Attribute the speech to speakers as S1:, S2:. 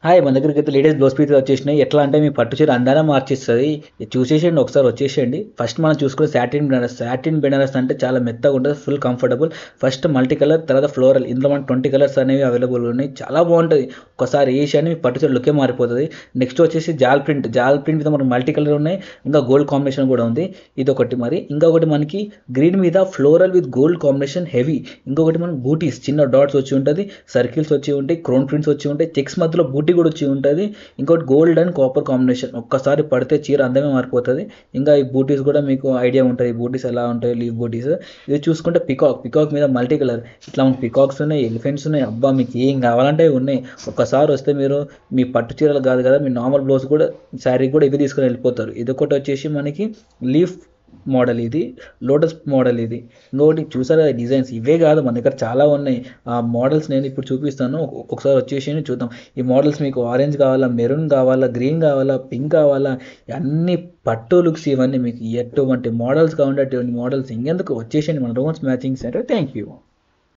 S1: Hi! మన దగ్గరికైతే latest blouse pieces వచ్చేసినాయి. ఎట్లా అంటే మీ పట్టు చీర అందాన్ని మార్చేస్తది. ఇది చూసేసేయండి ఒకసారి వచ్చేసేయండి. ఫస్ట్ మనం చూసుకునే సాటిన్ బెనారస్. సాటిన్ బెనారస్ అంటే చాలా మెత్తగా ఉంటది. Full comfortable. First multi colour, తర్వాత ఫ్లోరల్. ఇందులో మనకు 20 కలర్స్ అనేవి అవైలబుల్‌గా ఉన్నాయి. చాలా బాగుంటది. ఒక్కసారి ఏషియాని మీ పట్టు చీర లుక్కే మారిపోతది. నెక్స్ట్ వచ్చేసి జాల్ ప్రింట్. జాల్ ప్రింట్ మీద మనకు మల్టీ కలర్ ఉన్నాయి. ఇంకా గోల్డ్ కాంబినేషన్ కూడా ఉంది. ఇదొకటి మరి. ఇంకొకటి మనకి గ్రీన్ మీద floral with gold combination heavy. ఇంకొకటి మనకి బూటీస్ చిన్న డాట్స్ వచ్చి ఉంటది. సర్కిల్స్ వచ్చి ఉంటాయి. క్రోన్ ప్రింట్స్ వచ్చి ఉంటాయి. చెక్స్ మధ్యలో బూటీ కూడా వచ్చి ఉంటుంది. ఇంకోటి గోల్డ్ అండ్ కాపర్ కాంబినేషన్. ఒక్కసారి పడితే చీర అందమే మారిపోతుంది. ఇంకా ఈ బూటీస్ కూడా మీకు ఐడియా ఉంటుంది. బూటీస్ ఎలా ఉంటాయి, లీవ్ బూటీస్. ఇది చూసుకుంటే పికాక్. పికాక్ మీద మల్టీ కలర్. ఇట్లా పికాక్స్ ఉన్నాయి, ఎలిఫెంట్స్ ఉన్నాయి. అబ్బా మీకు ఏం కావాలంటే అవి ఉన్నాయి. ఒక్కసారి వస్తే మీరు మీ పట్టు చీరలు కాదు కదా, మీ నార్మల్ బ్లౌజ్ కూడా, శారీ కూడా ఇవి తీసుకొని వెళ్ళిపోతారు. ఇదొకటి వచ్చేసి మనకి లీఫ్ మోడల్, ఇది లోటస్ మోడల్. ఇది ఇంకొకటి చూసారా డిజైన్స్. ఇవే కాదు మన దగ్గర చాలా ఉన్నాయి. ఆ మోడల్స్ నేను ఇప్పుడు చూపిస్తాను. ఒకసారి వచ్చేసి చూద్దాం. ఈ మోడల్స్ మీకు ఆరెంజ్ కావాలా, మెరూన్ కావాలా, గ్రీన్ కావాలా, పింక్ కావాలా, అన్ని పట్టు లుక్స్ ఇవన్నీ మీకు ఎటువంటి మోడల్స్ కావాలంటే అటువంటి మోడల్స్. ఇంకెందుకు వచ్చేసేయండి మన Romans matching centre. Thank you.